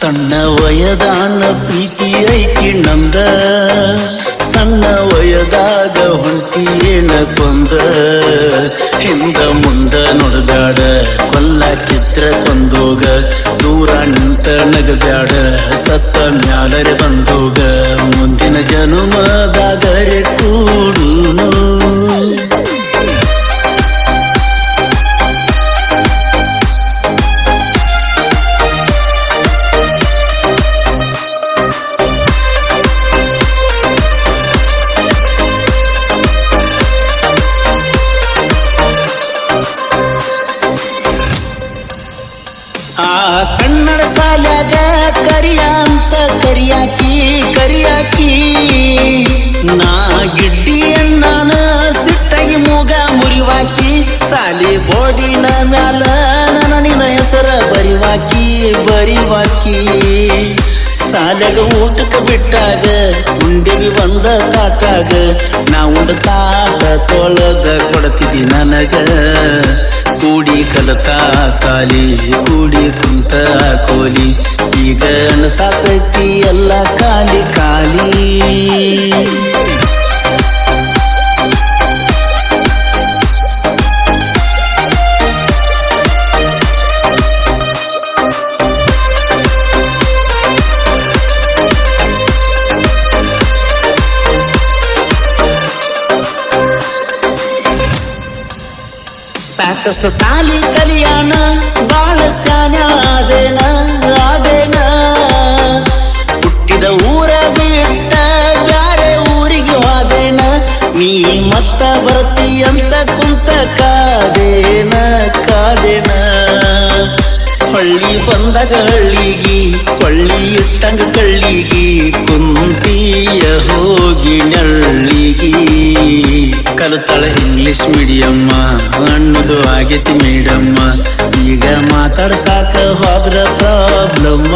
ಸಣ್ಣ ವಯದಾನ ಪ್ರೀತಿ ಐತಿ ನಂದ, ಸಣ್ಣ ವಯದಾಗ ಹೊಂಟಿಯೇನ ಕೊಂದ. ಹಿಂದ ಮುಂದ ನೋಡಬ್ಯಾಡ, ಕೊಲ್ಲಾಕಿದ್ರ ಕೊಂದೋಗ. ದೂರ ನಿಂತ ನಗಬ್ಯಾಡ, ಸತ್ತ ಮ್ಯಾಲರೆ ಬಂದೋಗ. ಮುಂದಿನ ಜನುಮದಾಗರೆ ಕೂಡುನು. ಕನ್ನಡ ಸಾಲ್ಯಾಗ ಕರಿಯ ಅಂತ ಕರಿಯಾಕಿ ನಾ ಗಿಡ್ಡಿಯನ್ನಾನ ಸಿಟ್ಟಾಗಿ ಮೂಗ ಮುರಿವಾಕಿ. ಸಾಲಿ ಬೋರ್ಡಿನ ಮ್ಯಾಲ ನನ್ನ ನಿನ್ನ ಹೆಸರ ಬರಿವಾಕಿ. ಸಾಲ್ಯಾಗ ಊಟಕ್ಕೆ ಬಿಟ್ಟಾಗ ಉಂಡೆವಿ ಒಂದ ತಾಟಾಗ. ನಾ ಉಂಡ ತಾಟ ತೊಳೆದ ಕೊಡ್ತಿದ್ದಿ ನನಗ. ಕೂಡಿ ಕಲತಾ ಸಾಲಿ, ಕೂಡಿ ಕುಂತ ಕೋಲಿ. ಈಗ ಅನಸಾತೈತಿ ಎಲ್ಲ ಖಾಲಿ ಖಾಲಿ. ಸಾಕಷ್ಟು ಸಾಲಿ ಕಲಿಯಾಣ, ಬಾಳ ಶಾನ್ಯ ಆದೇನ. ಹುಟ್ಟಿದ ಊರ ಬಿಟ್ಟ ಬ್ಯಾರೆ ಊರಿಗೆ ಹೋದೇನ. ನೀ ಮತ್ತ ಬರ್ತಿ ಅಂತ ಕುಂತ ಕಾದೇನ. ಹಳ್ಳಿ ಬಂದಾಗ ಹಳ್ಳಿಗಿ, ಕೊಳ್ಳಿ ಇಟ್ಟಂಗ ಕಳ್ಳಿಗಿ. ಕುಂತಿಯ ಹೋಗಿ ನಳ್ಳಿಗಿ. ಕಲಿತಾಳ ಇಂಗ್ಲಿಷ್ ಮೀಡಿಯಮ್ಮ, ಅನ್ನೋದು ಆಗೈತಿ ಮೇಡಮ್ಮ. ಈಗ ಮಾತಾಡ್ಸಾಕ ಹೋದ್ರ ಪ್ರಾಬ್ಲಮ್ಮ.